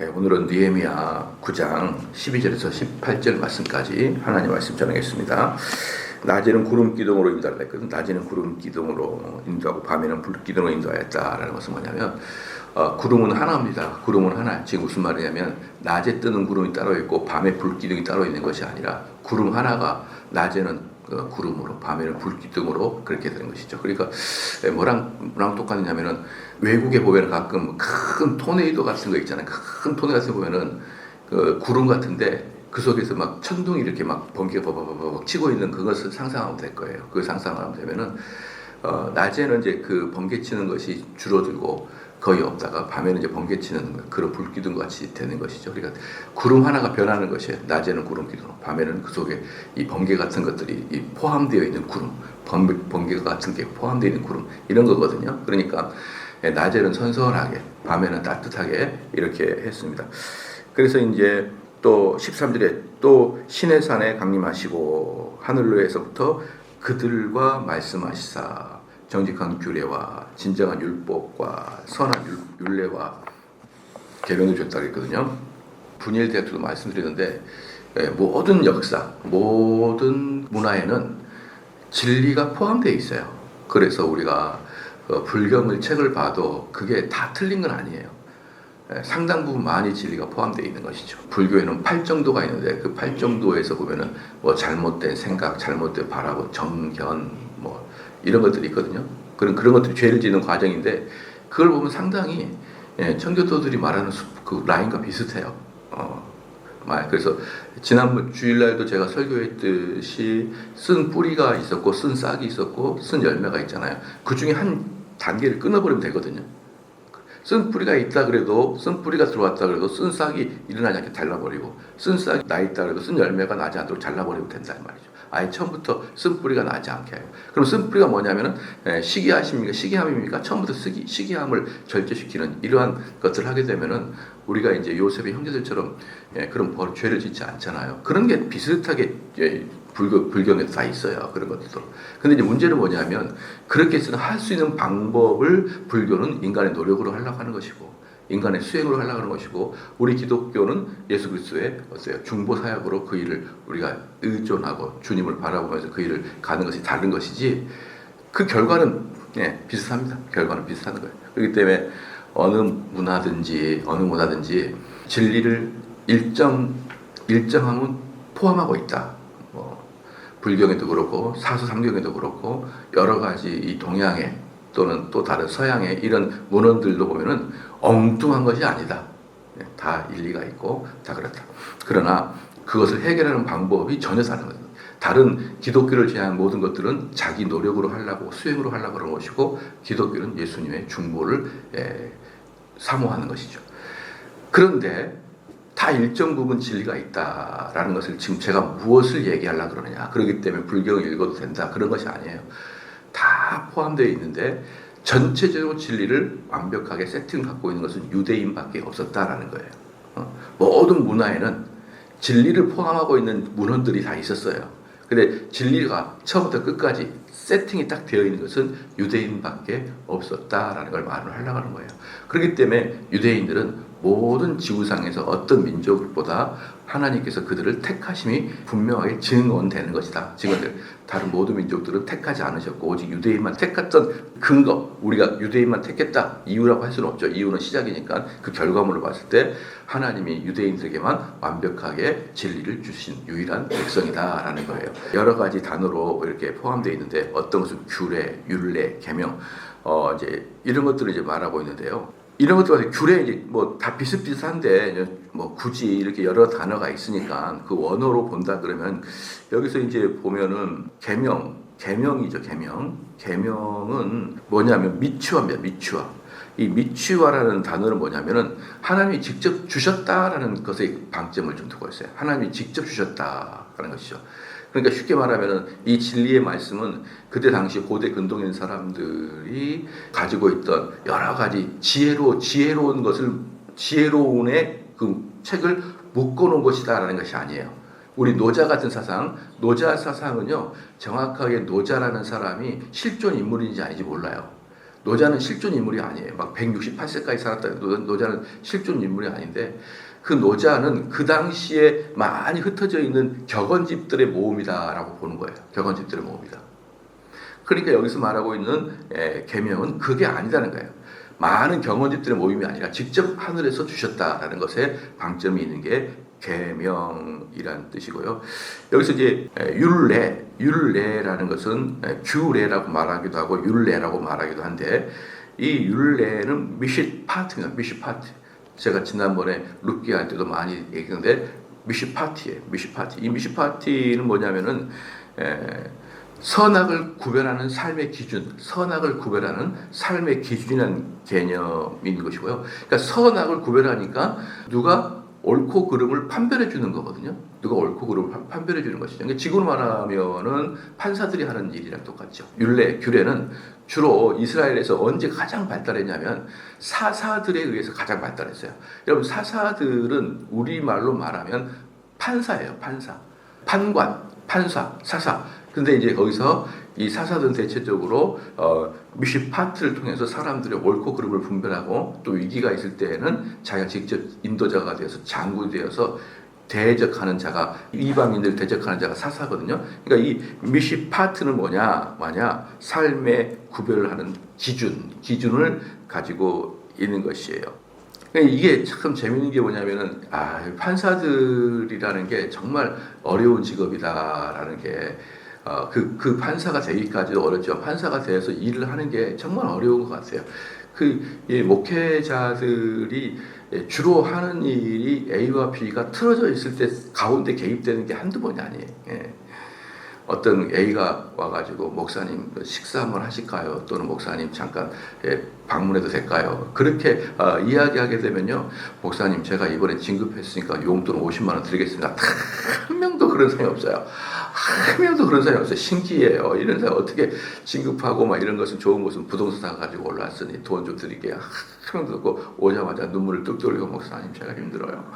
오늘은 느헤미야 9장 12절에서 18절 말씀까지 하나님 말씀 전하겠습니다. 낮에는 구름 기둥으로 인도하라 했거든. 낮에는 구름 기둥으로 인도하고 밤에는 불 기둥으로 인도하였다라는 것은 뭐냐면 구름은 하나입니다. 구름은 하나. 지금 무슨 말이냐면 낮에 뜨는 구름이 따로 있고 밤에 불 기둥이 따로 있는 것이 아니라 구름 하나가 낮에는 구름으로 밤에는 불기둥으로 그렇게 되는 것이죠. 그러니까 뭐랑 똑같냐면은 외국에 보면 가끔 큰 토네이도 같은 거 있잖아요. 큰 토네이도 같은 거 보면은 그 구름 같은데 그 속에서 막 천둥이 이렇게 막 번개가 버벅버벅 치고 있는 그것을 상상하면 될 거예요. 그 상상하면 되면은 낮에는 이제 그 번개 치는 것이 줄어들고 거의 없다가 밤에는 이제 번개 치는 그런 불기둥 같이 되는 것이죠. 그러니까 구름 하나가 변하는 것이에요. 낮에는 구름 기둥, 밤에는 그 속에 이 번개 같은 것들이 포함되어 있는 구름, 번개 같은 게 포함되어 있는 구름 이런 거거든요. 그러니까 낮에는 선선하게, 밤에는 따뜻하게 이렇게 했습니다. 그래서 이제 또 13절에 또 신의 산에 강림하시고 하늘로에서부터 그들과 말씀하시사 정직한 규례와 진정한 율법과 선한 율례와 계명을 줬다 그랬거든요. 분일 때도 말씀드렸는데 모든 역사, 모든 문화에는 진리가 포함되어 있어요. 그래서 우리가 불경을 책을 봐도 그게 다 틀린 건 아니에요. 상당 부분 많이 진리가 포함되어 있는 것이죠. 불교에는 8정도가 있는데 그 8정도에서 보면은 뭐 잘못된 생각, 잘못된 바라보, 정견 뭐 이런 것들이 있거든요. 그런 것들이 죄를 짓는 과정인데 그걸 보면 상당히 청교도들이 말하는 그 라인과 비슷해요. 그래서 지난번 주일날도 제가 설교했듯이 쓴 뿌리가 있었고 쓴 싹이 있었고 쓴 열매가 있잖아요. 그 중에 한 단계를 끊어버리면 되거든요. 쓴 뿌리가 있다 그래도 쓴 뿌리가 들어왔다 그래도 쓴 싹이 일어나지 않게 잘라버리고 쓴 싹이 나 있다 그래도 쓴 열매가 나지 않도록 잘라버리면 된다는 말이죠. 아예 처음부터 쓴 뿌리가 나지 않게 해요. 그럼 쓴 뿌리가 뭐냐면은 시기하십니까? 시기함입니까? 처음부터 시기함을 절제시키는 이러한 것들을 하게 되면은 우리가 이제 요셉의 형제들처럼 그런 죄를 짓지 않잖아요. 그런 게 비슷하게 불경에도 다 있어요. 그런 것들도. 근데 이제 문제는 뭐냐면 그렇게 해서는 할 수 있는 방법을 불교는 인간의 노력으로 하려고 하는 것이고 인간의 수행으로 하려고 하는 것이고 우리 기독교는 예수 그리스도의 중보 사역으로 그 일을 우리가 의존하고 주님을 바라보면서 그 일을 가는 것이 다른 것이지 그 결과는 비슷합니다. 결과는 비슷한 거예요. 그렇기 때문에 어느 문화든지 진리를 일정함은 포함하고 있다. 불경에도 그렇고 사수삼경에도 그렇고 여러 가지 이 동양의 또는 또 다른 서양의 이런 문헌들도 보면은 엉뚱한 것이 아니다. 다 일리가 있고 다 그렇다. 그러나 그것을 해결하는 방법이 전혀 다른 거예요. 다른 기독교를 제외한 모든 것들은 자기 노력으로 하려고 수행으로 하려고 하는 것이고 기독교는 예수님의 중보를 사모하는 것이죠. 그런데 다 일정 부분 진리가 있다라는 것을 지금 제가 무엇을 얘기하려고 그러느냐. 그렇기 때문에 불경을 읽어도 된다. 그런 것이 아니에요. 다 포함되어 있는데 전체적으로 진리를 완벽하게 세팅을 갖고 있는 것은 유대인밖에 없었다라는 거예요. 모든 문화에는 진리를 포함하고 있는 문헌들이 다 있었어요. 근데 진리가 처음부터 끝까지 세팅이 딱 되어 있는 것은 유대인밖에 없었다라는 걸 말을 하려고 하는 거예요. 그렇기 때문에 유대인들은 모든 지구상에서 어떤 민족보다 하나님께서 그들을 택하심이 분명하게 증언되는 것이다. 증언될 다른 모든 민족들은 택하지 않으셨고 오직 유대인만 택했던 근거, 우리가 유대인만 택했다 이유라고 할 수는 없죠. 이유는 시작이니까 그 결과물을 봤을 때 하나님이 유대인들에게만 완벽하게 진리를 주신 유일한 백성이다라는 거예요. 여러 가지 단어로 이렇게 포함되어 있는데 어떤 것은 규례, 율례, 계명 이제 이런 것들을 이제 말하고 있는데요. 이런 것들 규례 이제 뭐 다 비슷비슷한데 뭐 굳이 이렇게 여러 단어가 있으니까 그 원어로 본다 그러면 여기서 이제 보면은 계명이죠. 계명은 뭐냐면 미취화입니다. 미취화. 이 미취화라는 단어는 뭐냐면은 하나님이 직접 주셨다라는 것에 방점을 좀 두고 있어요. 하나님이 직접 주셨다라는 것이죠. 그러니까 쉽게 말하면은 이 진리의 말씀은 그때 당시 고대 근동인 사람들이 가지고 있던 여러 가지 지혜로운 것을 지혜로운의 그 책을 묶어놓은 것이다라는 것이 아니에요. 우리 노자 같은 사상, 노자 사상은요 정확하게 노자라는 사람이 실존 인물인지 아닌지 몰라요. 노자는 실존 인물이 아니에요. 막 168세까지 살았다. 노자는 실존 인물이 아닌데 그 노자는 그 당시에 많이 흩어져 있는 격언집들의 모음이다라고 보는 거예요. 격언집들의 모음이다. 그러니까 여기서 말하고 있는 계명은 그게 아니다는 거예요. 많은 격언집들의 모임이 아니라 직접 하늘에서 주셨다라는 것에 방점이 있는 게 계명이라는 뜻이고요. 여기서 이제 율례라는 것은 규례라고 말하기도 하고 율례라고 말하기도 한데 이 율례는 미시파트입니다. 미시파트. 제가 지난번에 룻기 할 때도 많이 얘기했는데 미시파티예요. 미시파티. 이 미시파티는 뭐냐면은 선악을 구별하는 삶의 기준, 선악을 구별하는 삶의 기준이라는 개념인 것이고요. 그러니까 선악을 구별하니까 누가 옳고 그름을 판별해 주는 거거든요. 누가 옳고 그름을 판별해 주는 것이죠. 그러니까 지금으로 말하면은 판사들이 하는 일이랑 똑같죠. 규례는 주로 이스라엘에서 언제 가장 발달했냐면 사사들에 의해서 가장 발달했어요. 여러분 사사들은 우리말로 말하면 판사예요. 판사. 판관, 판사, 사사. 근데 이제 거기서 이 사사들은 대체적으로 미시파트를 통해서 사람들의 옳고 그름을 분별하고 또 위기가 있을 때에는 자기가 직접 인도자가 되어서 장군이 되어서 대적하는 자가 이방인들 대적하는 자가 사사거든요. 그러니까 이 미시파트는 뭐냐 삶의 구별을 하는 기준을 가지고 있는 것이에요. 그러니까 이게 참 재밌는 게 뭐냐면은 판사들이라는 게 정말 어려운 직업이다라는 게 그 판사가 되기까지도 어렵지만 판사가 되어서 일을 하는 게 정말 어려운 것 같아요. 목회자들이 주로 하는 일이 A와 B가 틀어져 있을 때 가운데 개입되는 게 한두 번이 아니에요. 어떤 A가 와가지고 목사님 식사 한번 하실까요? 또는 목사님 잠깐 방문해도 될까요? 그렇게 이야기하게 되면요. 목사님 제가 이번에 진급했으니까 용돈 50만 원 드리겠습니다. 한 명도 그런 사람이 없어요. 한 명도 그런 사람이 없어요. 신기해요. 이런 사람 어떻게 진급하고 막 이런 것은 좋은 것은 부동산 사가지고 올라왔으니 돈 좀 드릴게요. 한 명도 없고 오자마자 눈물을 뚝 흘리고 목사님 제가 힘들어요.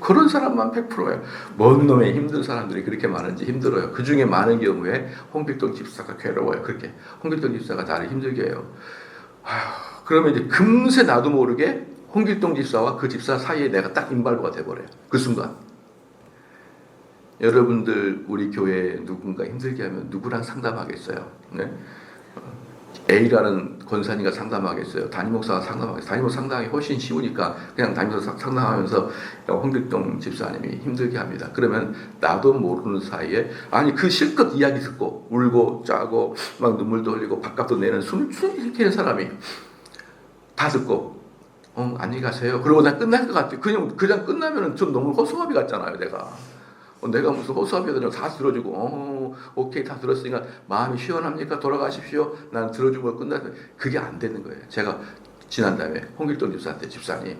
그런 사람만 100%예요. 뭔 놈의 힘든 사람들이 그렇게 많은지 힘들어요. 그 중에 많은 경우에 홍길동 집사가 괴로워요. 그렇게 홍길동 집사가 나를 힘들게 해요. 그러면 이제 금세 나도 모르게 홍길동 집사와 그 집사 사이에 내가 딱 임발부가 돼버려요. 그 순간. 여러분들 우리 교회에 누군가 힘들게 하면 누구랑 상담하겠어요? 네? A라는 권사님과 상담하겠어요. 담임 목사가 상담하겠어요. 담임 목사 상담하기 훨씬 쉬우니까 그냥 담임 목사 상담하면서 홍길동 집사님이 힘들게 합니다. 그러면 나도 모르는 사이에 그 실컷 이야기 듣고 울고 짜고 막 눈물도 흘리고 밥값도 내는 숨을 이렇게 하는 사람이 다 듣고 안녕히 가세요. 그러고 난 끝날 것 같아요. 그냥 끝나면은 좀 너무 허수아비 같잖아요. 내가 무슨 허수아비가 다 들어주고 오케이 다 들었으니까 마음이 시원합니까? 돌아가십시오. 난 들어주고 끝나면 그게 안 되는 거예요. 제가 지난 다음에 홍길동 집사한테 집사님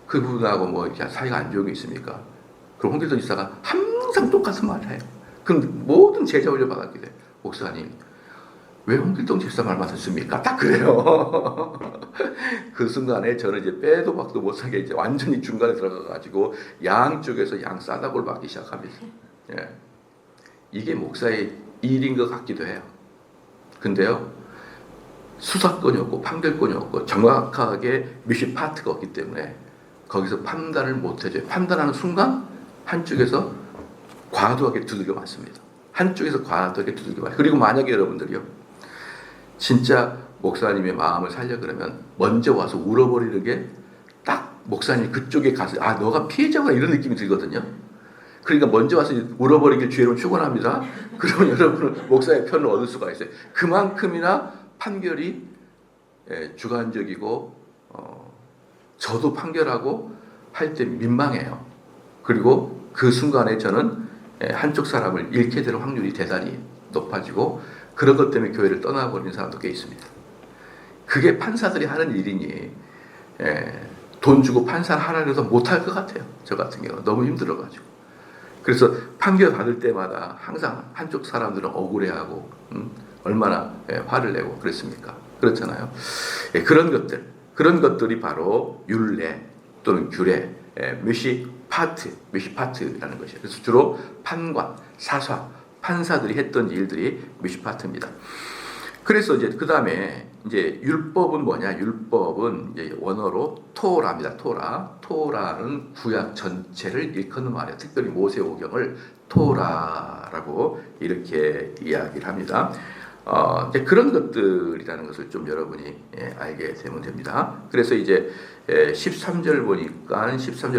그분하고 뭐 이렇게 사이가 안 좋은 게 있습니까? 그럼 홍길동 집사가 항상 똑같은 말을 해요. 그럼 모든 제자 훈련 받았게 돼. 목사님 왜 홍길동 집사 말만 듣습니까? 딱 그래요. 그 순간에 저는 이제 빼도 박도 못하게 이제 완전히 중간에 들어가가지고 양쪽에서 양 싸다골 받기 시작합니다. 이게 목사의 일인 것 같기도 해요. 근데요, 수사권이 없고 판결권이 없고 정확하게 미시파트가 없기 때문에 거기서 판단을 못 해줘요. 판단하는 순간 한쪽에서 과도하게 두들겨 맞습니다. 그리고 만약에 여러분들이요, 진짜 목사님의 마음을 살려 그러면 먼저 와서 울어버리는 게 딱 목사님 그쪽에 가서 너가 피해자구나 이런 느낌이 들거든요. 그러니까 먼저 와서 울어버리길 주의로 축원합니다. 그러면 여러분은 목사의 편을 얻을 수가 있어요. 그만큼이나 판결이 주관적이고 저도 판결하고 할 때 민망해요. 그리고 그 순간에 저는 한쪽 사람을 잃게 될 확률이 대단히 높아지고 그런 것 때문에 교회를 떠나버리는 사람도 꽤 있습니다. 그게 판사들이 하는 일이니 돈 주고 판사를 하라고 해서 못할 것 같아요. 저 같은 경우는 너무 힘들어가지고. 그래서 판결 받을 때마다 항상 한쪽 사람들은 억울해하고 얼마나 화를 내고 그랬습니까? 그렇잖아요. 그런 것들이 바로 율례 또는 규례, 미시파트라는 것이에요. 그래서 주로 판관, 사사, 판사들이 했던 일들이 미시파트입니다. 그래서 이제 그 다음에 이제 율법은 뭐냐? 율법은 이제 원어로 토라입니다. 토라는 구약 전체를 일컫는 말이에요. 특별히 모세오경을 토라라고 이렇게 이야기를 합니다. 이제 그런 것들이라는 것을 좀 여러분이 알게 되면 됩니다. 그래서 이제 13절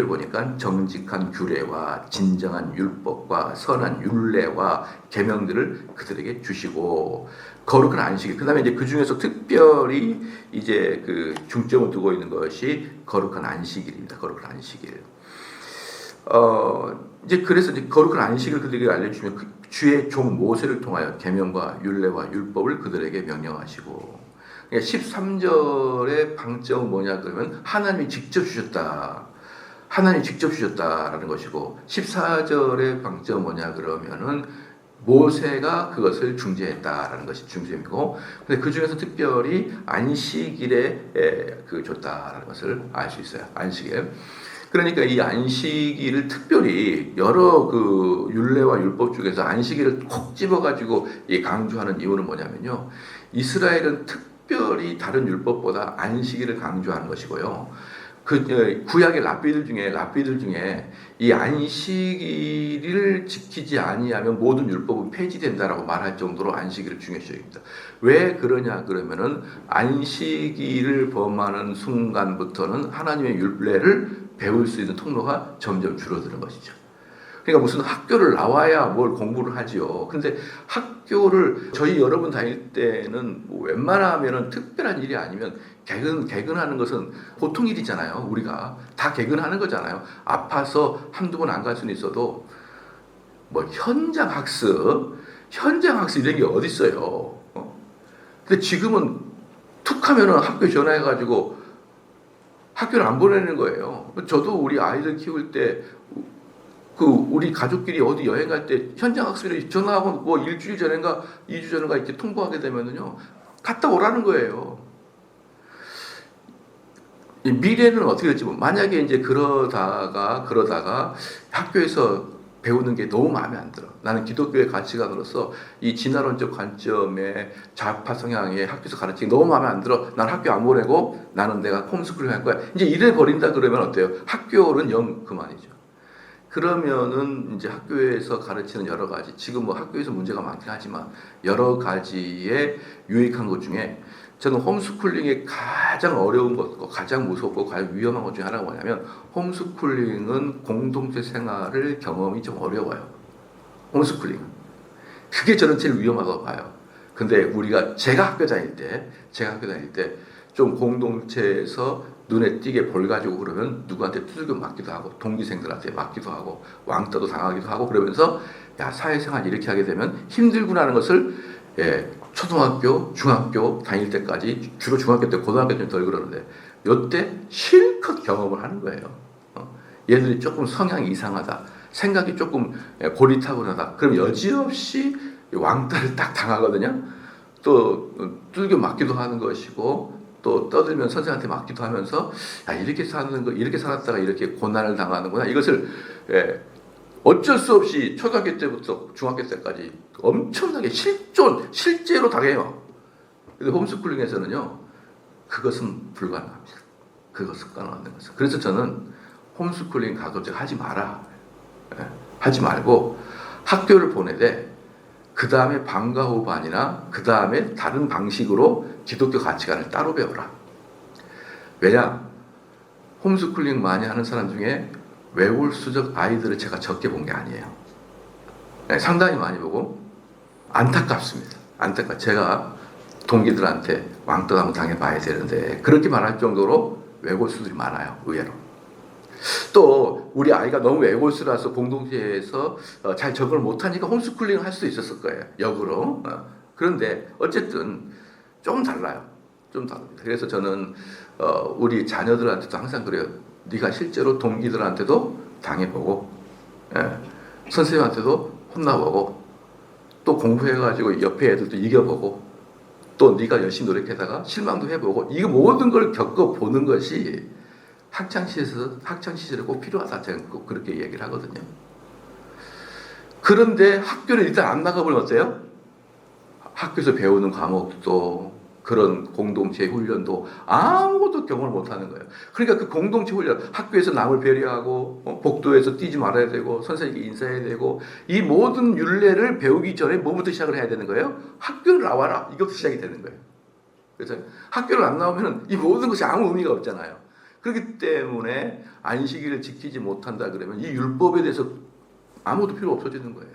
보니까 정직한 규례와 진정한 율법과 선한 율례와 계명들을 그들에게 주시고 거룩한 안식일. 그다음에 이제 그 중에서 특별히 이제 그 중점을 두고 있는 것이 거룩한 안식일입니다. 거룩한 안식일. 이제 그래서 이제 거룩한 안식을 그들에게 알려주면 그 주의 종 모세를 통하여 계명과 율례와 율법을 그들에게 명령하시고, 그러니까 13절의 방점은 뭐냐 그러면 하나님이 직접 주셨다. 하나님이 직접 주셨다라는 것이고, 14절의 방점은 뭐냐 그러면은 모세가 그것을 중재했다라는 것이 중심이고, 근데 그 중에서 특별히 안식일에 그 줬다라는 것을 알 수 있어요. 안식일. 그러니까 이 안식일을 특별히 여러 그 율례와 율법 중에서 안식일을 콕 집어가지고 강조하는 이유는 뭐냐면요. 이스라엘은 특별히 다른 율법보다 안식일을 강조하는 것이고요. 그 구약의 랍비들 중에 이 안식일을 지키지 아니하면 모든 율법은 폐지된다라고 말할 정도로 안식일을 중요시 여깁니다. 왜 그러냐 그러면은 안식일을 범하는 순간부터는 하나님의 율례를 배울 수 있는 통로가 점점 줄어드는 것이죠. 그러니까 무슨 학교를 나와야 뭘 공부를 하지요. 근데 학교를 저희 여러분 다닐 때는 뭐 웬만하면은 특별한 일이 아니면 개근하는 것은 보통 일이잖아요. 우리가 다 개근하는 거잖아요. 아파서 한두 번 안 갈 수는 있어도 뭐 현장 학습 이런 게 어디 있어요. 근데 지금은 툭 하면은 학교 전화해가지고 학교를 안 보내는 거예요. 저도 우리 아이들 키울 때 우리 가족끼리 어디 여행 갈 때 현장 학습을 전화하고 뭐 일주일 전인가 2주 전인가 이렇게 통보하게 되면은요 갔다 오라는 거예요. 미래는 어떻게 될지 만약에 이제 그러다가 학교에서 배우는 게 너무 마음에 안 들어. 나는 기독교의 가치관으로서 이 진화론적 관점의 좌파 성향의 학교에서 가르치기 너무 마음에 안 들어. 난 학교 안 보내고 나는 내가 홈스쿨링 할 거야. 이제 이래 버린다 그러면 어때요? 학교는 영 그만이죠. 그러면은 이제 학교에서 가르치는 여러 가지, 지금 뭐 학교에서 문제가 많긴 하지만 여러 가지의 유익한 것 중에 저는 홈스쿨링의 가장 어려운 것, 가장 무섭고 가장 위험한 것 중에 하나가 뭐냐면 홈스쿨링은 공동체 생활을 경험이 좀 어려워요. 홈스쿨링은. 그게 저는 제일 위험하다고 봐요. 근데 제가 학교 다닐 때 좀 공동체에서 눈에 띄게 벌 가지고 그러면 누구한테 두들겨 맞기도 하고 동기생들한테 맞기도 하고 왕따도 당하기도 하고 그러면서 야 사회생활 이렇게 하게 되면 힘들구나라는 것을 초등학교, 중학교 다닐 때까지 주로 중학교 때 고등학교 때 덜 그러는데 이때 실컷 경험을 하는 거예요. 얘들이 조금 성향이 이상하다. 생각이 조금 고리타분하다. 그럼 여지없이 왕따를 딱 당하거든요. 또 두들겨 맞기도 하는 것이고 또 떠들면 선생한테 맞기도 하면서 야 이렇게 살았다가 이렇게 고난을 당하는구나. 이것을 어쩔 수 없이 초등학교 때부터 중학교 때까지 엄청나게 실제로 당해요. 근데 홈스쿨링에서는요, 그것은 불가능합니다. 그것은 가능한 것은. 그래서 저는 홈스쿨링 가급적 하지 마라. 하지 말고 학교를 보내되 그 다음에 방과 후 반이나 그 다음에 다른 방식으로 기독교 가치관을 따로 배워라. 왜냐? 홈스쿨링 많이 하는 사람 중에 외골수적 아이들을 제가 적게 본 게 아니에요. 상당히 많이 보고 안타깝습니다. 제가 동기들한테 왕따 한번 당해봐야 되는데 그렇게 말할 정도로 외골수들이 많아요. 의외로. 또 우리 아이가 너무 외골수라서 공동체에서 잘 적응을 못하니까 홈스쿨링을 할 수도 있었을 거예요. 역으로. 그런데 어쨌든 좀 달라요. 좀 다릅니다. 그래서 저는 우리 자녀들한테도 항상 그래요. 네가 실제로 동기들한테도 당해보고 선생님한테도 혼나보고 또 공부해가지고 옆에 애들도 이겨보고 또 네가 열심히 노력하다가 실망도 해보고 이 모든 걸 겪어보는 것이 학창시절에 꼭 필요하다. 제가 꼭 그렇게 얘기를 하거든요. 그런데 학교를 일단 안 나가버리면 어때요? 학교에서 배우는 과목도 그런 공동체 훈련도 아무것도 경험을 못하는 거예요. 그러니까 그 공동체 훈련, 학교에서 남을 배려하고 복도에서 뛰지 말아야 되고 선생님께 인사해야 되고 이 모든 율례를 배우기 전에 뭐부터 시작을 해야 되는 거예요? 학교를 나와라. 이것부터 시작이 되는 거예요. 그래서 학교를 안 나오면 이 모든 것이 아무 의미가 없잖아요. 그렇기 때문에 안식일을 지키지 못한다 그러면 이 율법에 대해서 아무도 필요 없어지는 거예요.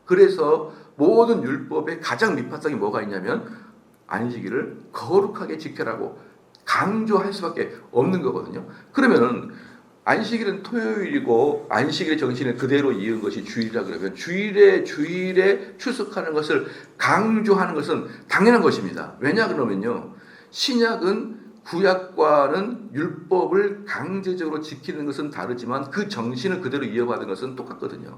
그래서 모든 율법의 가장 밑바탕이 뭐가 있냐면 안식일을 거룩하게 지켜라고 강조할 수밖에 없는 거거든요. 그러면은 안식일은 토요일이고 안식일의 정신을 그대로 이은 것이 주일이라 그러면 주일에 출석하는 것을 강조하는 것은 당연한 것입니다. 왜냐 그러면요. 신약은 구약과는 율법을 강제적으로 지키는 것은 다르지만 그 정신을 그대로 이어받은 것은 똑같거든요.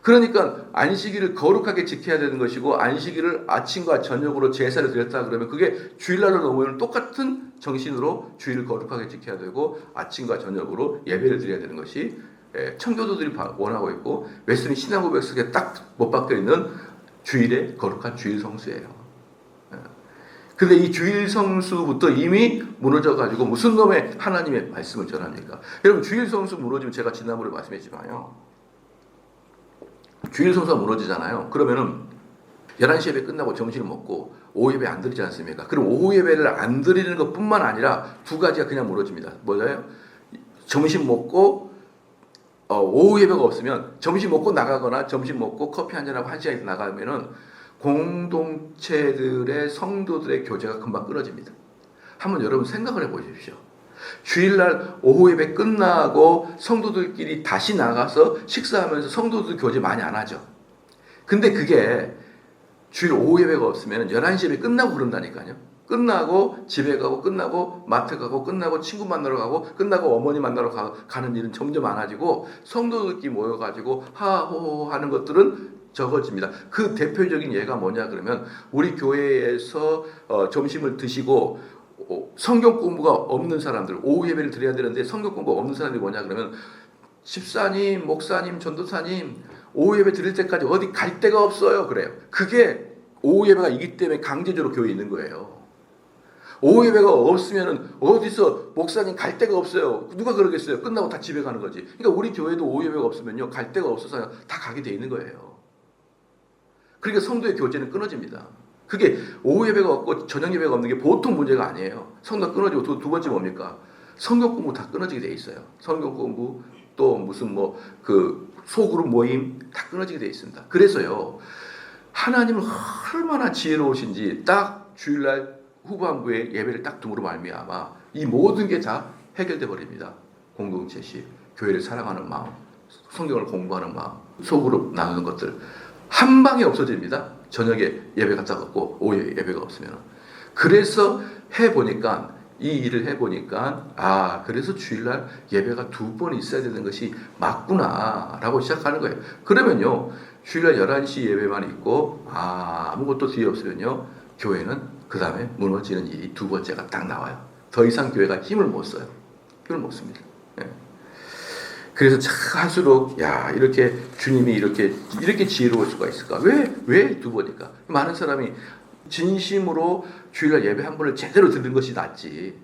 그러니까 안식일을 거룩하게 지켜야 되는 것이고 안식일을 아침과 저녁으로 제사를 드렸다 그러면 그게 주일날로 넘어오면 똑같은 정신으로 주일을 거룩하게 지켜야 되고 아침과 저녁으로 예배를 드려야 되는 것이 청교도들이 원하고 있고 웨스턴 신앙고백 속에 딱 못 박혀 있는 주일의 거룩한 주일 성수예요. 근데 이 주일 성수부터 이미 무너져가지고 무슨 놈의 하나님의 말씀을 전합니까? 여러분 주일 성수 무너지면 제가 지난번에 말씀했지만요. 주일 성수가 무너지잖아요. 그러면은 11시 예배 끝나고 점심을 먹고 오후 예배 안 드리지 않습니까? 그럼 오후 예배를 안 드리는 것뿐만 아니라 두 가지가 그냥 무너집니다. 뭐예요? 점심 먹고 오후 예배가 없으면 점심 먹고 나가거나 점심 먹고 커피 한잔하고 1시간에 나가면은 공동체들의 성도들의 교제가 금방 끊어집니다. 한번 여러분 생각을 해보십시오. 주일날 오후 예배 끝나고 성도들끼리 다시 나가서 식사하면서 성도들 교제 많이 안 하죠. 근데 그게 주일 오후 예배가 없으면 11시 예배 끝나고 그런다니까요. 끝나고 집에 가고 끝나고 마트 가고 끝나고 친구 만나러 가고 끝나고 어머니 만나러 가는 일은 점점 많아지고 성도들끼리 모여가지고 하하호호 하는 것들은 적어집니다. 그 대표적인 예가 뭐냐 그러면 우리 교회에서 점심을 드시고 성경 공부가 없는 사람들, 오후 예배를 드려야 되는데 성경 공부가 없는 사람들이 뭐냐 그러면 집사님, 목사님, 전도사님 오후 예배 드릴 때까지 어디 갈 데가 없어요 그래요. 그게 오후 예배가 있기 때문에 강제적으로 교회에 있는 거예요. 오후 예배가 없으면 어디서 목사님 갈 데가 없어요. 누가 그러겠어요. 끝나고 다 집에 가는 거지. 그러니까 우리 교회도 오후 예배가 없으면요 갈 데가 없어서 다 가게 돼 있는 거예요. 그러니까 성도의 교제는 끊어집니다. 그게 오후 예배가 없고 저녁 예배가 없는 게 보통 문제가 아니에요. 성도가 끊어지고 두 번째 뭡니까? 성경 공부 다 끊어지게 돼 있어요. 성경 공부 또 무슨 그 소그룹 모임 다 끊어지게 돼 있습니다. 그래서요 하나님은 얼마나 지혜로우신지 딱 주일날 후반부에 예배를 딱 둠으로 말미암아 이 모든 게 다 해결돼 버립니다. 공동체식, 교회를 사랑하는 마음, 성경을 공부하는 마음, 소그룹 나누는 것들 한 방에 없어집니다. 저녁에 예배 갔다 갔고 오후에 예배가 없으면. 그래서 해보니까 이 일을 해보니까 그래서 주일날 예배가 2번 있어야 되는 것이 맞구나 라고 시작하는 거예요. 그러면요 주일날 11시 예배만 있고 아무것도 뒤에 없으면요 교회는 그 다음에 무너지는 일이 두 번째가 딱 나와요. 더 이상 교회가 힘을 못 써요. 힘을 못 씁니다. 그래서 할수록 이렇게 주님이 이렇게 지혜로울 수가 있을까? 왜 두 번일까? 많은 사람이 진심으로 주일날 예배 한 번을 제대로 드리는 것이 낫지.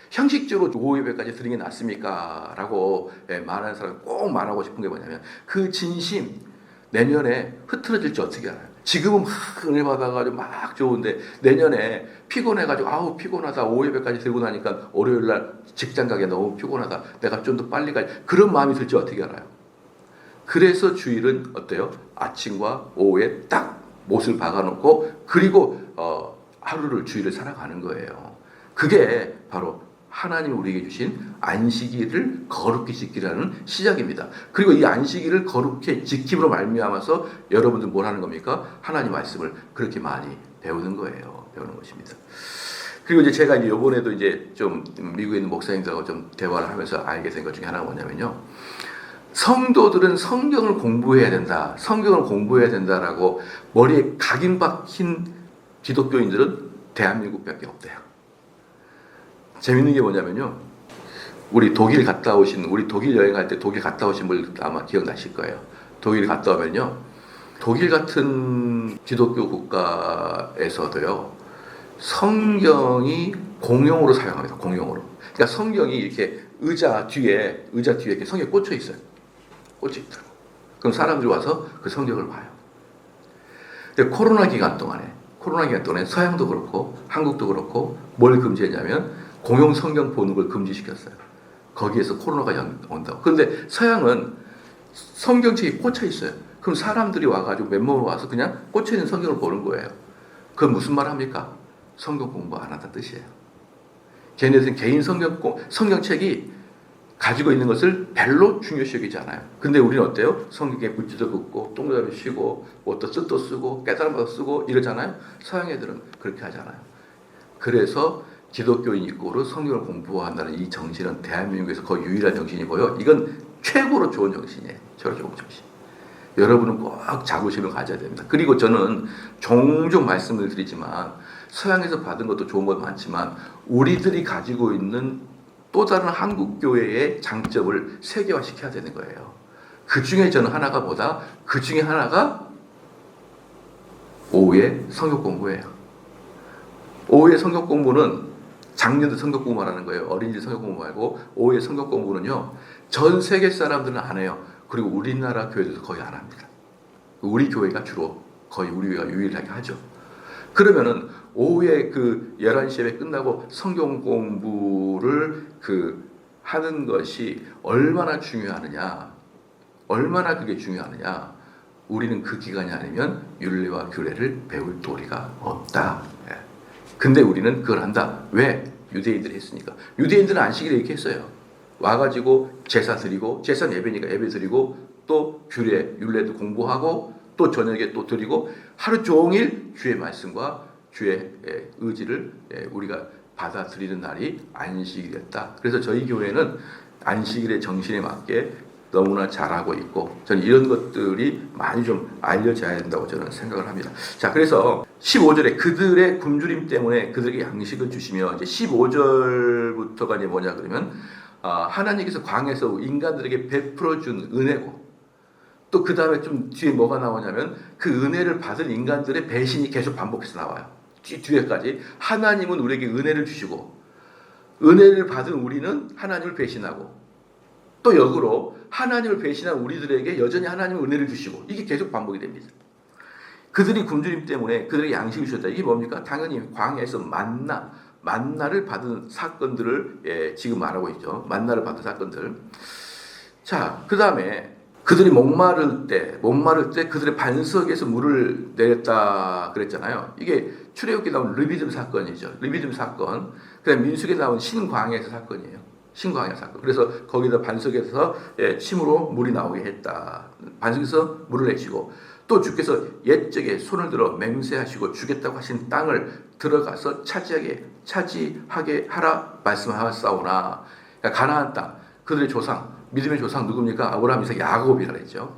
형식적으로 오후 예배까지 드리는 게 낫습니까? 라고 많은 사람이 꼭 말하고 싶은 게 뭐냐면 그 진심 내년에 흐트러질지 어떻게 알아요? 지금은 막 은혜 받아가지고 막 좋은데 내년에 피곤해가지고 피곤하다 오후 예배까지 들고 나니까 월요일날 직장 가기 너무 피곤하다 내가 좀 더 빨리 가야 그런 마음이 들지 어떻게 알아요? 그래서 주일은 어때요? 아침과 오후에 딱 못을 박아놓고 그리고 하루를 주일을 살아가는 거예요. 그게 바로 하나님이 우리에게 주신 안식일을 거룩히 지키라는 시작입니다. 그리고 이 안식일을 거룩히 지킴으로 말미암아서 여러분들 뭘 하는 겁니까? 하나님 말씀을 그렇게 많이 배우는 거예요. 배우는 것입니다. 그리고 이제 제가 이번에도 좀 미국에 있는 목사님들하고 좀 대화를 하면서 알게 된 것 중에 하나가 뭐냐면요. 성도들은 성경을 공부해야 된다. 성경을 공부해야 된다라고 머리에 각인 박힌 기독교인들은 대한민국밖에 없대요. 재밌는 게 뭐냐면요. 우리 독일 여행할 때 독일 갔다 오신 분 아마 기억나실 거예요. 독일 갔다 오면요. 독일 같은 기독교 국가에서도요, 성경이 공용으로 사용합니다. 공용으로. 그러니까 성경이 이렇게 의자 뒤에 이렇게 성경이 꽂혀 있어요. 꽂혀 있더라고. 그럼 사람들이 와서 그 성경을 봐요. 근데 코로나 기간 동안에 서양도 그렇고 한국도 그렇고 뭘 금지했냐면 공용 성경 보는 걸 금지시켰어요. 거기에서 코로나가 온다고. 그런데 서양은 성경책이 꽂혀 있어요. 그럼 사람들이 와가지고 맨몸으로 와서 그냥 꽂혀 있는 성경을 보는 거예요. 그건 무슨 말 합니까? 성경 공부 안 한다는 뜻이에요. 걔네들은 개인 성경책이 가지고 있는 것을 별로 중요시 여기지 않아요. 근데 우리는 어때요? 성경에 묻지도 긋고 동그라미 쉬고 또 뜻도 쓰고 깨달음도 쓰고 이러잖아요. 서양 애들은 그렇게 하잖아요. 그래서 기독교인 입고로 성경을 공부한다는 이 정신은 대한민국에서 거의 유일한 정신이고요. 이건 최고로 좋은 정신이에요. 최고로 좋은 정신. 여러분은 꼭 자부심을 가져야 됩니다. 그리고 저는 종종 말씀을 드리지만 서양에서 받은 것도 좋은 것 많지만 우리들이 가지고 있는 또 다른 한국교회의 장점을 세계화시켜야 되는 거예요. 그 중에 저는 그 중에 하나가 오후에 성경 공부예요. 오후에 성경 공부는 작년도 성경 공부 말하는 거예요. 어린이들 성경 공부 말고 오후에 성경 공부는요. 전 세계 사람들은 안 해요. 그리고 우리나라 교회들도 거의 안 합니다. 우리 교회가 주로 거의 우리 교회가 유일하게 하죠. 그러면은 오후에 그 11시 예배 끝나고 성경 공부를 하는 것이 얼마나 중요하느냐. 얼마나 그게 중요하느냐. 우리는 그 기간이 아니면 율례와 규례를 배울 도리가 없다. 근데 우리는 그걸 한다. 왜? 유대인들이 했으니까. 유대인들은 안식일에 이렇게 했어요. 와가지고 제사 드리고, 제사 예배니까 예배 드리고, 또 규례, 율례도 공부하고, 또 저녁에 또 드리고, 하루 종일 주의 말씀과 주의 의지를 우리가 받아들이는 날이 안식일이었다. 그래서 저희 교회는 안식일의 정신에 맞게 너무나 잘하고 있고, 저는 이런 것들이 많이 좀 알려져야 된다고 저는 생각을 합니다. 자, 그래서 15절에 그들의 굶주림 때문에 그들에게 양식을 주시며, 이제 15절부터가 이제 뭐냐 그러면, 하나님께서 광야에서 인간들에게 베풀어 준 은혜고, 또 그 다음에 좀 뒤에 뭐가 나오냐면 그 은혜를 받은 인간들의 배신이 계속 반복해서 나와요. 뒤에까지 하나님은 우리에게 은혜를 주시고, 은혜를 받은 우리는 하나님을 배신하고, 또 역으로 하나님을 배신한 우리들에게 여전히 하나님은 은혜를 주시고, 이게 계속 반복이 됩니다. 그들이 굶주림 때문에 그들에게 양식을 주셨다. 이게 뭡니까? 당연히 광야에서 만나를 받은 사건들을 지금 말하고 있죠. 만나를 받은 사건들. 자, 그 다음에 그들이 목마를 때 그들의 반석에서 물을 내렸다 그랬잖아요. 이게 출애굽기에 나온 르비딤 사건이죠. 르비딤 사건. 그다음 민수기에 나온 신광야에서 사건이에요. 신광야 사건. 그래서 거기다 반석에서 침으로 물이 나오게 했다. 반석에서 물을 내시고, 또 주께서 옛적에 손을 들어 맹세하시고 주겠다고 하신 땅을 들어가서 차지하게 하라 말씀하셨사오나. 그러니까 가나안 땅, 그들의 조상, 믿음의 조상 누굽니까? 아브라함, 이삭, 야곱이라 했죠.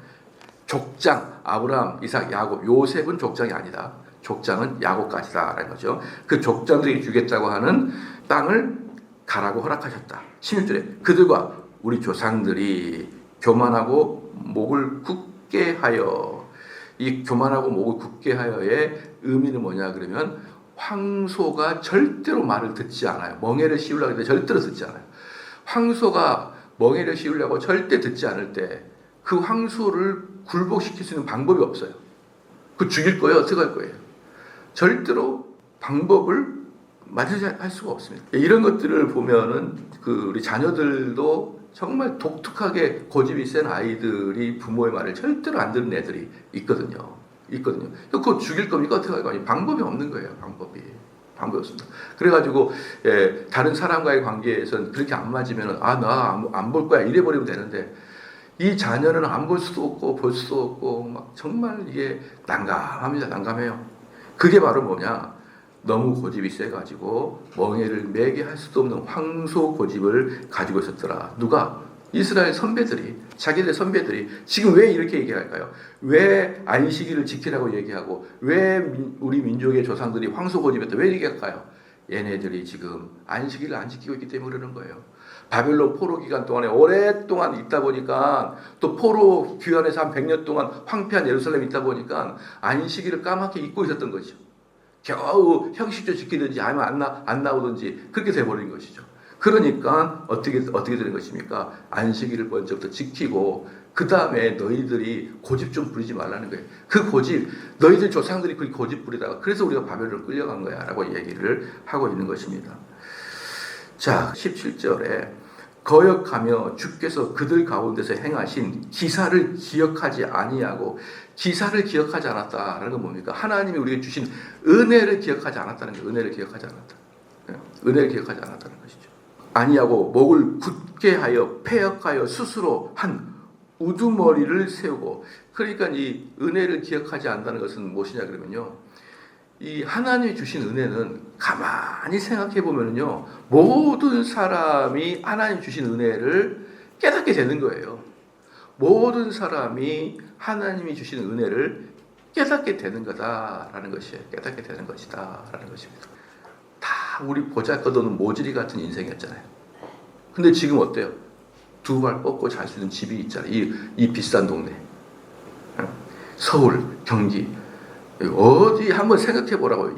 족장 아브라함, 이삭, 야곱. 요셉은 족장이 아니다. 족장은 야곱까지다라는 거죠. 그 족장들이 주겠다고 하는 땅을 가라고 허락하셨다. 16절에 그들과 우리 조상들이 교만하고 목을 굳게 하여, 이 교만하고 목을 굳게 하여의 의미는 뭐냐 그러면 황소가 절대로 말을 듣지 않아요. 멍에를 씌우려고 해도 절대로 듣지 않아요. 황소가 멍에를 씌우려고 절대 듣지 않을 때 그 황소를 굴복시킬 수 있는 방법이 없어요. 그 죽일 거예요? 어떻게 할 거예요? 절대로 방법을 마련할 수가 없습니다. 이런 것들을 보면은 우리 자녀들도 정말 독특하게 고집이 센 아이들이 부모의 말을 절대로 안 듣는 애들이 있거든요. 그거 죽일 겁니까? 어떻게 할 거예요? 방법이 없는 거예요. 방법이 없습니다. 그래가지고 다른 사람과의 관계에서는 그렇게 안 맞으면 나 안 볼 거야 이래 버리면 되는데, 이 자녀는 안 볼 수도 없고 볼 수도 없고 막 정말 이게 난감해요. 그게 바로 뭐냐? 너무 고집이 세가지고 멍에를 매게 할 수도 없는 황소 고집을 가지고 있었더라. 누가? 이스라엘 선배들이, 자기들 선배들이. 지금 왜 이렇게 얘기할까요? 왜 안식일을 지키라고 얘기하고, 왜 우리 민족의 조상들이 황소 고집했다 왜 얘기할까요? 얘네들이 지금 안식일을 안 지키고 있기 때문에 그러는 거예요. 바벨론 포로 기간 동안에 오랫동안 있다 보니까 또 포로 귀환에서 한 100년 동안 황폐한 예루살렘에 있다 보니까 안식일을 까맣게 잊고 있었던 거죠. 겨우 형식조 지키든지 아니면 안 나오든지 그렇게 돼버린 것이죠. 그러니까 어떻게 되는 것입니까? 안식일을 먼저부터 지키고 그 다음에 너희들이 고집 좀 부리지 말라는 거예요. 그 고집, 너희들 조상들이 그 고집 부리다가 그래서 우리가 바벨론을 끌려간 거야 라고 얘기를 하고 있는 것입니다. 자, 17절에 거역하며 주께서 그들 가운데서 행하신 기사를 기억하지 아니하고, 기사를 기억하지 않았다라는 건 뭡니까? 하나님이 우리에게 주신 은혜를 기억하지 않았다는 거예요. 은혜를 기억하지 않았다. 은혜를 기억하지 않았다는 것이죠. 아니하고 목을 굳게 하여 패역하여 스스로 한 우두머리를 세우고. 그러니까 이 은혜를 기억하지 않는다는 것은 무엇이냐 그러면요, 이 하나님이 주신 은혜는 가만히 생각해 보면요, 모든 사람이 하나님 주신 은혜를 깨닫게 되는 거예요. 모든 사람이 하나님이 주신 은혜를 깨닫게 되는 거다라는 것이에요. 깨닫게 되는 것이다라는 것입니다. 다 우리 보잘것없는 모질이 같은 인생이었잖아요. 근데 지금 어때요? 두 발 뻗고 잘 수 있는 집이 있잖아요. 이 비싼 동네, 서울, 경기. 어디 한번 생각해 보라고요.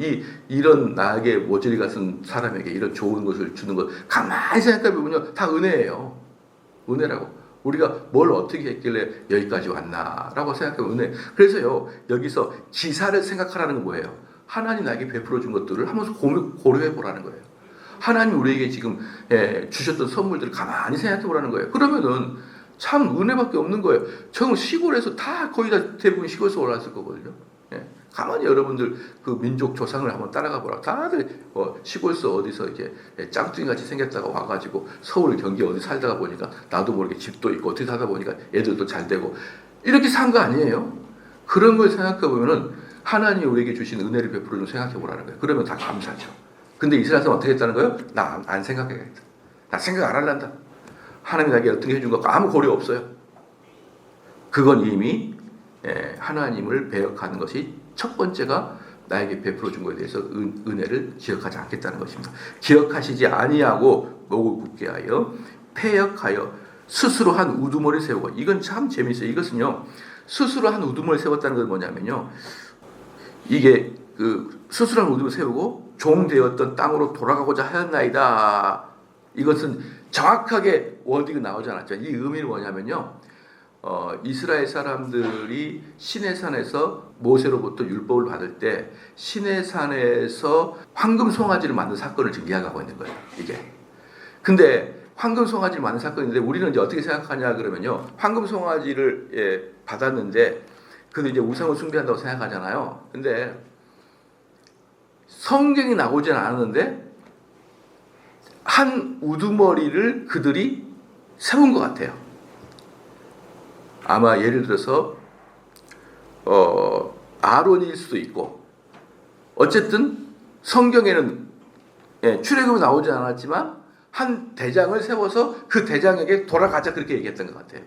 이런 나에게 모질이 같은 사람에게 이런 좋은 것을 주는 것 가만히 생각해 보면요, 다 은혜예요. 은혜라고. 우리가 뭘 어떻게 했길래 여기까지 왔나라고 생각하면 은혜. 그래서요, 여기서 기사를 생각하라는 건 뭐예요? 하나님 나에게 베풀어 준 것들을 한번 고려해 보라는 거예요. 하나님 우리에게 지금 주셨던 선물들을 가만히 생각해 보라는 거예요. 그러면은 참 은혜밖에 없는 거예요. 저 시골에서 다 거의 다 대부분 시골에서 올라왔을 거거든요. 가만히 여러분들 그 민족 조상을 한번 따라가 보라. 다들 시골에서 어디서 이렇게 짱뚱이 같이 생겼다가 와가지고 서울, 경기 어디 살다가 보니까 나도 모르게 집도 있고 어떻게 살다 보니까 애들도 잘 되고 이렇게 산 거 아니에요? 그런 걸 생각해 보면은 하나님이 우리에게 주신 은혜를 베풀어 좀 생각해 보라는 거예요. 그러면 다 감사죠. 근데 이스라엘 사람 어떻게 했다는 거예요? 나 안 생각해야겠다. 나 생각 안 할란다. 하나님이 나에게 어떻게 해준 거 아무 고려 없어요. 그건 이미 하나님을 배역하는 것이 첫 번째가 나에게 베풀어 준 것에 대해서 은혜를 기억하지 않겠다는 것입니다. 기억하시지 아니하고 목을 굳게 하여 패역하여 스스로 한 우두머리 세우고. 이건 참 재미있어요. 이것은요, 스스로 한 우두머리 세웠다는 건 뭐냐면요, 이게 그 스스로 한 우두머리 세우고 종되었던 땅으로 돌아가고자 하였나이다. 이것은 정확하게 워딩이 나오지 않았죠. 이 의미는 뭐냐면요, 이스라엘 사람들이 시내산에서 모세로부터 율법을 받을 때 시내산에서 황금 송아지를 만든 사건을 지금 이야기하고 있는 거예요. 이게. 근데 황금 송아지를 만든 사건인데 우리는 이제 어떻게 생각하냐 그러면요, 황금 송아지를 받았는데 그도 이제 우상을 숭배한다고 생각하잖아요. 근데 성경이 나오지는 않았는데 한 우두머리를 그들이 세운 것 같아요. 아마 예를 들어서 아론일 수도 있고, 어쨌든 성경에는 출애굽이 나오지 않았지만 한 대장을 세워서 그 대장에게 돌아가자 그렇게 얘기했던 것 같아요.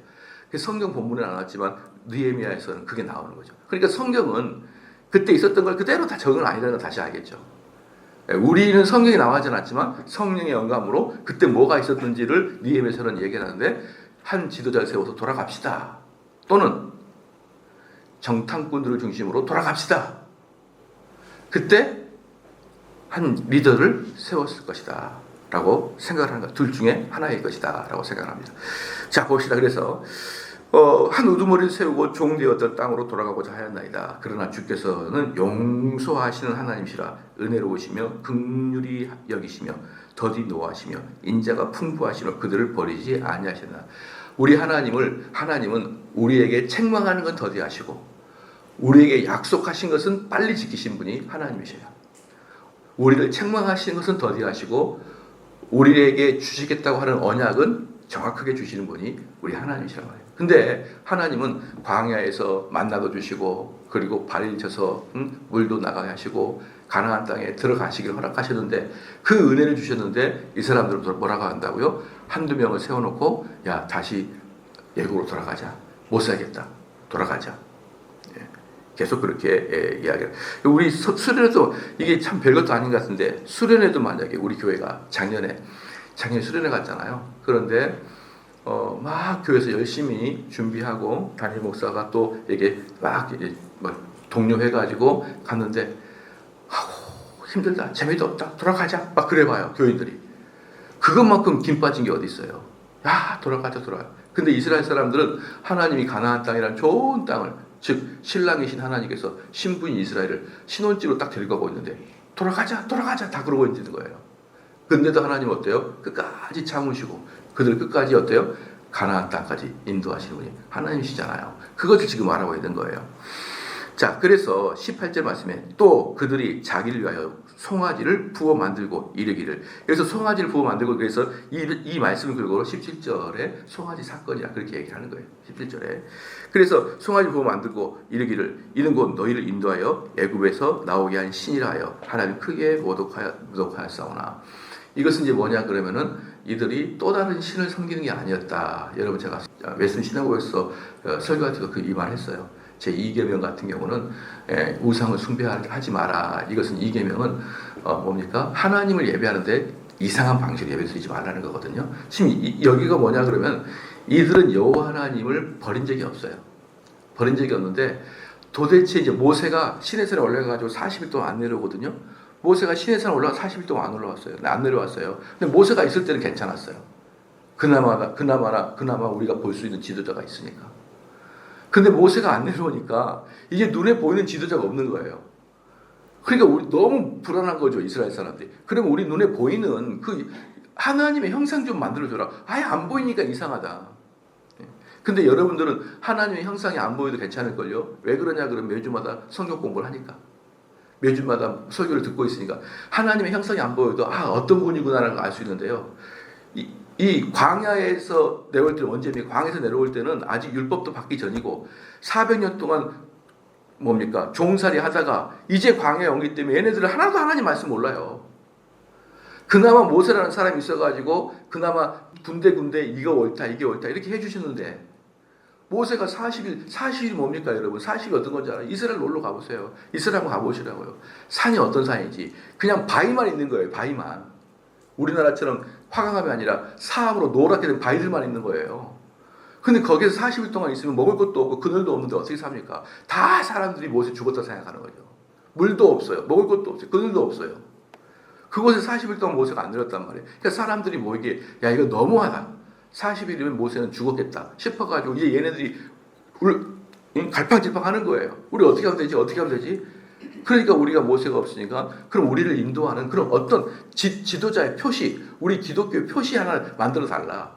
성경 본문에 안 나왔지만 느헤미야에서는 그게 나오는 거죠. 그러니까 성경은 그때 있었던 걸 그대로 다 적은 아니라는 걸 다시 알겠죠. 우리는 성경이 나오지 않았지만 성령의 영감으로 그때 뭐가 있었는지를 느헤미야에서는 얘기하는데, 한 지도자를 세워서 돌아갑시다, 또는 정탐꾼들을 중심으로 돌아갑시다, 그때 한 리더를 세웠을 것이다 라고 생각을 하는 것, 둘 중에 하나일 것이다 라고 생각을 합니다. 자, 봅시다. 그래서 한 우두머리를 세우고 종되었던 땅으로 돌아가고자 하였나이다. 그러나 주께서는 용서하시는 하나님이시라 은혜로우시며 긍휼히 여기시며 더디 노하시며 인자가 풍부하시며 그들을 버리지 아니하시나. 우리 하나님은 우리에게 책망하는 건 더디하시고 우리에게 약속하신 것은 빨리 지키신 분이 하나님이셔요. 우리를 책망하시는 것은 더디하시고 우리에게 주시겠다고 하는 언약은 정확하게 주시는 분이 우리 하나님이시라고 해요. 근데 하나님은 광야에서 만나도 주시고, 그리고 발을 쳐서 물도 나가게 하시고 가나안 땅에 들어가시기를 허락하셨는데, 그 은혜를 주셨는데 이 사람들은 뭐라고 한다고요? 한두 명을 세워놓고 야, 다시 애국으로 돌아가자, 못 살겠다, 돌아가자. 계속 그렇게 이야기를. 우리 수련회도 이게 참 별것도 아닌 것 같은데, 수련회도 만약에 우리 교회가 작년에 작년에 수련회 갔잖아요. 그런데 막 교회에서 열심히 준비하고 담임 목사가 또 이게 막 독려해가지고 갔는데 힘들다, 재미도 없다, 돌아가자 막 그래봐요. 교인들이 그것만큼 김 빠진 게 어디 있어요. 야, 돌아가자. 근데 이스라엘 사람들은 하나님이 가나안 땅이란 좋은 땅을, 즉 신랑이신 하나님께서 신부인 이스라엘을 신혼집으로 딱 데리고 가고 있는데 돌아가자 다 그러고 있는 거예요. 근데도 하나님 어때요? 끝까지 참으시고 그들 끝까지 어때요? 가나안 땅까지 인도하시는 분이 하나님이시잖아요. 그것을 지금 말하고 있는 거예요. 자, 그래서 18절 말씀에 또 그들이 자기를 위하여 송아지를 부어 만들고 이르기를. 그래서 송아지를 부어 만들고, 그래서 이 말씀을 근거로 17절에 송아지 사건이라 그렇게 얘기하는 거예요. 17절에. 그래서 송아지 부어 만들고 이르기를 이는 곧 너희를 인도하여 애굽에서 나오게 한 신이라 하여 하나님 크게 모독하였사오나. 이것은 이제 뭐냐 그러면은 이들이 또 다른 신을 섬기는 게 아니었다. 여러분, 제가 웨스턴 시나고에서 설교할 때도 이 말 했어요. 제 2계명 같은 경우는 우상을 숭배하지 마라. 이것은 2계명은 뭡니까? 하나님을 예배하는데 이상한 방식으로 예배 드리지 말라는 거거든요. 지금 여기가 뭐냐 그러면 이들은 여호와 하나님을 버린 적이 없어요. 버린 적이 없는데 도대체 이제 모세가 시내산에 올라가가지고 40일 동안 안 내려오거든요. 모세가 시내산에 올라가 40일 동안 안 올라왔어요. 안 내려왔어요. 근데 모세가 있을 때는 괜찮았어요. 그나마 우리가 볼 수 있는 지도자가 있으니까. 근데 모세가 안 내려오니까 이게 눈에 보이는 지도자가 없는 거예요. 그러니까 우리 너무 불안한 거죠, 이스라엘 사람들이. 그러면 우리 눈에 보이는 그 하나님의 형상 좀 만들어줘라. 아예 안 보이니까 이상하다. 근데 여러분들은 하나님의 형상이 안 보여도 괜찮을걸요? 왜 그러냐 그러면 매주마다 성경 공부를 하니까. 매주마다 설교를 듣고 있으니까. 하나님의 형상이 안 보여도 어떤 분이구나라는 걸 알 수 있는데요. 이 광야에서 내려올 때는 언제입니까? 광야에서 내려올 때는 아직 율법도 받기 전이고 400년 동안 뭡니까? 종살이 하다가 이제 광야에 온 기 때문에 얘네들은 하나도 하나님 말씀 몰라요. 그나마 모세라는 사람이 있어가지고 그나마 군데 이거 옳다 이렇게 해주시는데 모세가 40일이 뭡니까 여러분? 40일이 어떤 건지 알아요? 이스라엘 놀러 가보세요. 이스라엘 한번 가보시라고요. 산이 어떤 산인지. 그냥 바위만 있는 거예요. 바위만. 우리나라처럼 화강암이 아니라 사암으로 노랗게 된 바위들만 있는 거예요. 근데 거기서 40일 동안 있으면 먹을 것도 없고 그늘도 없는데 어떻게 삽니까? 다 사람들이 모세 죽었다 생각하는 거죠. 물도 없어요. 먹을 것도 없어요. 그늘도 없어요. 그곳에 40일 동안 모세가 안 내렸단 말이에요. 그러니까 사람들이 이게 이거 너무하다. 40일이면 모세는 죽었겠다 싶어가지고 이제 얘네들이 갈팡질팡 하는 거예요. 우리 어떻게 하면 되지? 그러니까 우리가 모세가 없으니까 그럼 우리를 인도하는 그런 어떤 지도자의 표시, 우리 기독교의 표시 하나를 만들어 달라.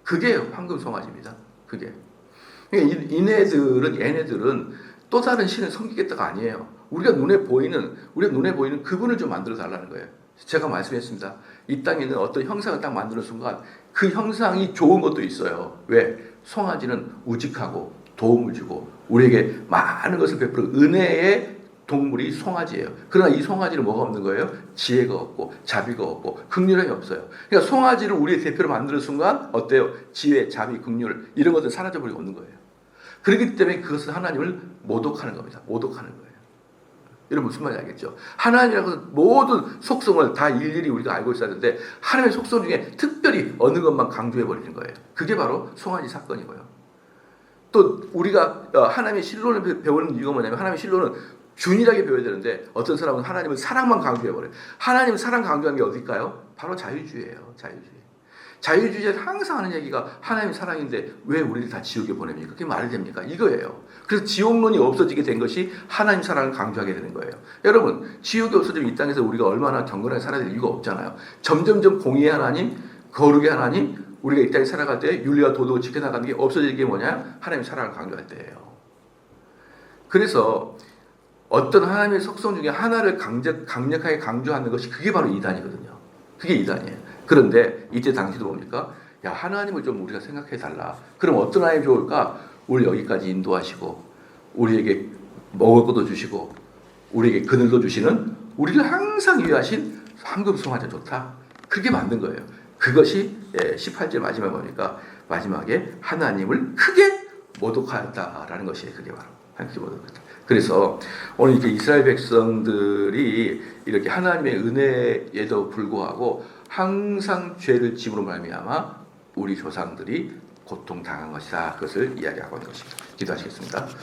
그게 황금 송아지입니다. 그게. 그러니까 얘네들은 또 다른 신을 섬기겠다가 아니에요. 우리가 눈에 보이는 그분을 좀 만들어 달라는 거예요. 제가 말씀했습니다. 이 땅에 있는 어떤 형상을 딱 만드는 순간 그 형상이 좋은 것도 있어요. 왜? 송아지는 우직하고 도움을 주고 우리에게 많은 것을 베풀어 은혜의 동물이 송아지예요. 그러나 이 송아지는 뭐가 없는 거예요? 지혜가 없고 자비가 없고 긍휼함이 없어요. 그러니까 송아지를 우리의 대표로 만드는 순간 어때요? 지혜, 자비, 긍휼 이런 것들 사라져버리고 없는 거예요. 그렇기 때문에 그것은 하나님을 모독하는 겁니다. 모독하는 거예요. 여러분 무슨 말인지 알겠죠? 하나님이라고 해서 모든 속성을 다 일일이 우리가 알고 있어야 하는데 하나님의 속성 중에 특별히 어느 것만 강조해버리는 거예요. 그게 바로 송아지 사건이고요. 또 우리가 하나님의 신론을 배우는 이유가 뭐냐면 하나님의 신론은 균일하게 배워야 되는데 어떤 사람은 하나님은 사랑만 강조해버려요. 하나님은 사랑 강조하는 게 어딜까요? 바로 자유주의예요. 자유주의에서 항상 하는 얘기가 하나님이 사랑인데 왜 우리를 다 지옥에 보냅니까? 그게 말이 됩니까? 이거예요. 그래서 지옥론이 없어지게 된 것이 하나님 사랑을 강조하게 되는 거예요. 여러분 지옥이 없어지면 이 땅에서 우리가 얼마나 경건하게 살아야 될 이유가 없잖아요. 점점점 공의의 하나님, 거룩의 하나님, 우리가 이 땅에 살아갈 때 윤리와 도덕을 지켜나가는 게 없어지는 게 뭐냐? 하나님의 사랑을 강조할 때예요. 그래서 어떤 하나님의 속성 중에 하나를 강력하게 강조하는 것이 그게 바로 이단이거든요. 그게 이단이에요. 그런데 이때 당시도 뭡니까? 야, 하나님을 좀 우리가 생각해 달라. 그럼 어떤 하나님이 좋을까? 우리 여기까지 인도하시고 우리에게 먹을 것도 주시고 우리에게 그늘도 주시는 우리를 항상 위하신 황금 송아지 좋다. 그렇게 만든 거예요. 그것이 18절 마지막에 보니까 마지막에 하나님을 크게 모독하였다라는 것이에요. 그게 바로 하나님을 모독했다. 그래서 오늘 이렇게 이스라엘 백성들이 이렇게 하나님의 은혜에도 불구하고 항상 죄를 짐으로 말미암아 우리 조상들이 고통당한 것이다. 그것을 이야기하고 있는 것입니다. 기도하시겠습니다.